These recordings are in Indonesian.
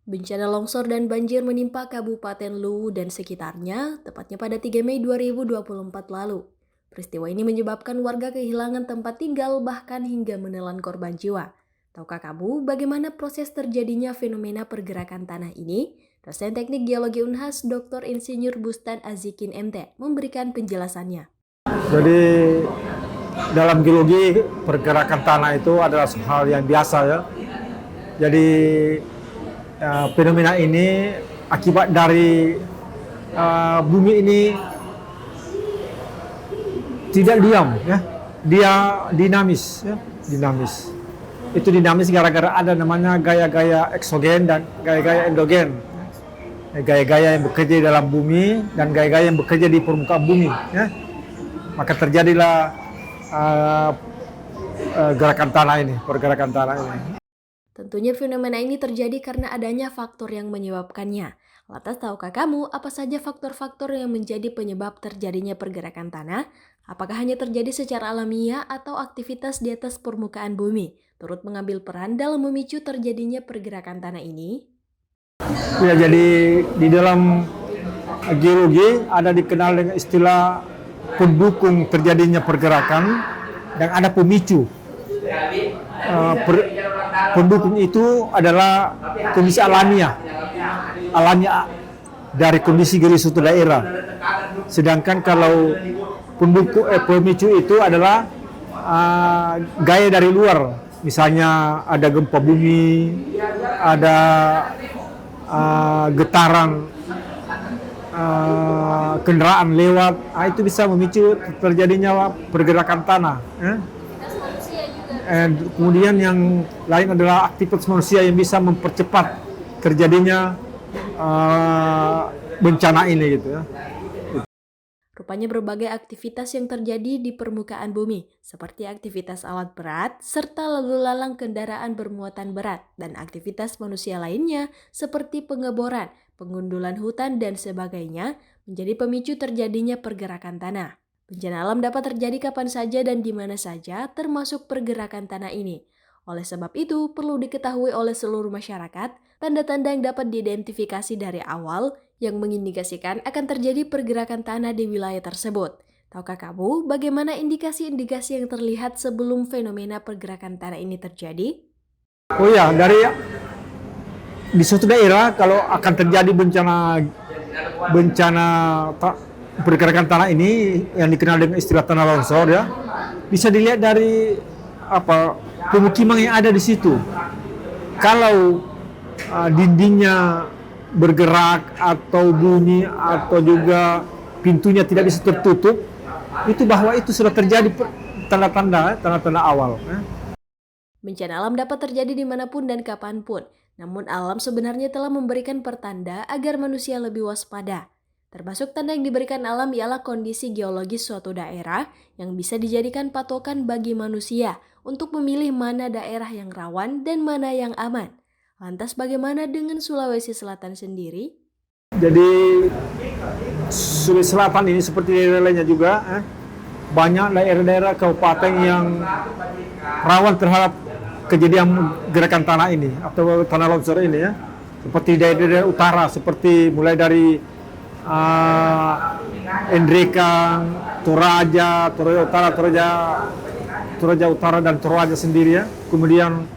Bencana longsor dan banjir menimpa Kabupaten Luwu dan sekitarnya, tepatnya pada 3 Mei 2024 lalu. Peristiwa ini menyebabkan warga kehilangan tempat tinggal bahkan hingga menelan korban jiwa. Tahukah kamu bagaimana proses terjadinya fenomena pergerakan tanah ini? Dosen Teknik Geologi Unhas Dr. Insinyur Bustan Azikin MT memberikan penjelasannya. Jadi dalam geologi pergerakan tanah itu adalah hal yang biasa ya. Jadi fenomena ini akibat dari bumi ini tidak diam ya. Dia dinamis ya, dinamis. Itu dinamis gara-gara ada namanya gaya-gaya eksogen dan gaya-gaya endogen. Gaya-gaya yang bekerja di dalam bumi dan gaya-gaya yang bekerja di permukaan bumi ya. Maka terjadilah gerakan tanah ini, pergerakan tanah ini. Tentunya fenomena ini terjadi karena adanya faktor yang menyebabkannya. Lantas tahukah kamu apa saja faktor-faktor yang menjadi penyebab terjadinya pergerakan tanah? Apakah hanya terjadi secara alamiah atau aktivitas di atas permukaan bumi turut mengambil peran dalam memicu terjadinya pergerakan tanah ini? Ya, jadi di dalam geologi ada dikenal dengan istilah pendukung terjadinya pergerakan dan ada pemicu. Pendukung itu adalah kondisi alamiah dari kondisi geologi suatu daerah. Sedangkan kalau pemicu itu adalah gaya dari luar, misalnya ada gempa bumi, ada getaran kendaraan lewat, itu bisa memicu terjadinya pergerakan tanah. Kemudian yang lain adalah aktivitas manusia yang bisa mempercepat terjadinya bencana ini gitu ya. Rupanya berbagai aktivitas yang terjadi di permukaan bumi, seperti aktivitas alat berat, serta lalu lalang kendaraan bermuatan berat, dan aktivitas manusia lainnya seperti pengeboran, pengundulan hutan, dan sebagainya, menjadi pemicu terjadinya pergerakan tanah. Bencana alam dapat terjadi kapan saja dan di mana saja, termasuk pergerakan tanah ini. Oleh sebab itu, perlu diketahui oleh seluruh masyarakat, tanda-tanda yang dapat diidentifikasi dari awal yang mengindikasikan akan terjadi pergerakan tanah di wilayah tersebut. Tahukah kamu bagaimana indikasi-indikasi yang terlihat sebelum fenomena pergerakan tanah ini terjadi? Oh ya, di suatu daerah kalau akan terjadi bencana pergerakan tanah ini yang dikenal dengan istilah tanah longsor ya, bisa dilihat dari pemukiman yang ada di situ. Kalau dindingnya bergerak atau bunyi atau juga pintunya tidak bisa tertutup, itu bahwa itu sudah terjadi tanda-tanda awal. Bencana alam dapat terjadi dimanapun dan kapanpun, namun alam sebenarnya telah memberikan pertanda agar manusia lebih waspada. Termasuk tanda yang diberikan alam ialah kondisi geologis suatu daerah yang bisa dijadikan patokan bagi manusia untuk memilih mana daerah yang rawan dan mana yang aman. Lantas bagaimana dengan Sulawesi Selatan sendiri? Jadi Sulawesi Selatan ini seperti daerah lainnya juga, banyak daerah-daerah kabupaten yang rawan terhadap kejadian gerakan tanah ini atau tanah longsor ini ya. Seperti daerah-daerah utara, seperti mulai dari Endreka, Toraja Utara dan Toraja sendiri ya. Kemudian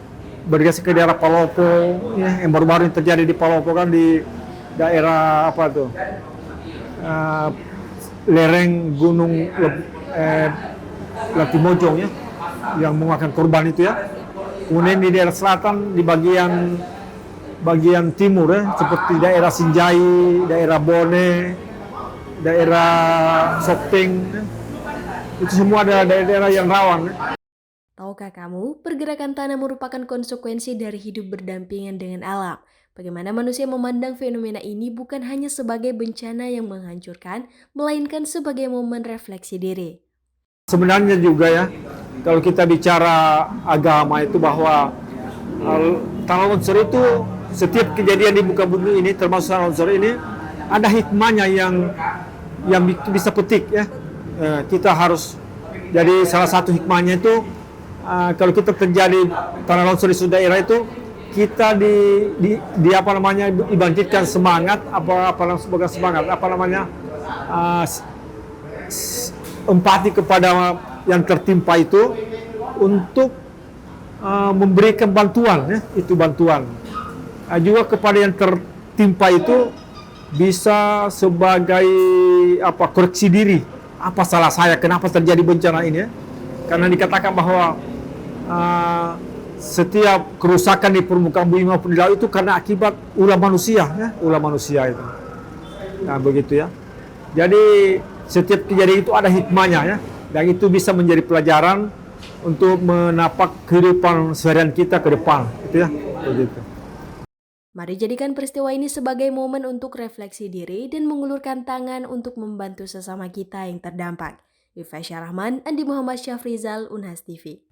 bergeser ke daerah Palopo ya, yang baru-baru ini terjadi di Palopo kan di daerah lereng Gunung Latimojong ya, yang memakan korban itu ya. Kemudian di daerah selatan di bagian timur ya, seperti daerah Sinjai, daerah Bone, daerah Sopeng, itu semua adalah daerah-daerah yang rawan. Tahukah kamu, pergerakan tanah merupakan konsekuensi dari hidup berdampingan dengan alam. Bagaimana manusia memandang fenomena ini bukan hanya sebagai bencana yang menghancurkan, melainkan sebagai momen refleksi diri. Sebenarnya juga ya, kalau kita bicara agama itu bahwa tanah longsor itu setiap kejadian di muka bumi ini termasuk tanah longsor ini ada hikmahnya yang bisa petik ya. Kita harus jadi salah satu hikmahnya itu kalau kita terjadi tanah longsor di suatu daerah itu kita apa namanya dibangkitkan semangat sebagai semangat uh, empati kepada yang tertimpa itu untuk memberikan bantuan, ya, itu bantuan. Juga kepada yang tertimpa itu bisa sebagai koreksi diri, apa salah saya, kenapa terjadi bencana ini, ya? Karena dikatakan bahwa setiap kerusakan di permukaan bumi maupun di laut itu karena akibat ulah manusia, ya, ulah manusia itu. Nah, begitu ya. Jadi setiap kejadian itu ada hikmahnya, ya, dan itu bisa menjadi pelajaran untuk menapak kehidupan seharian kita ke depan, gitu ya. Begitu. Mari jadikan peristiwa ini sebagai momen untuk refleksi diri dan mengulurkan tangan untuk membantu sesama kita yang terdampak. Ifah Syarahman, Andi Muhammad Syafrizal, Unhas TV.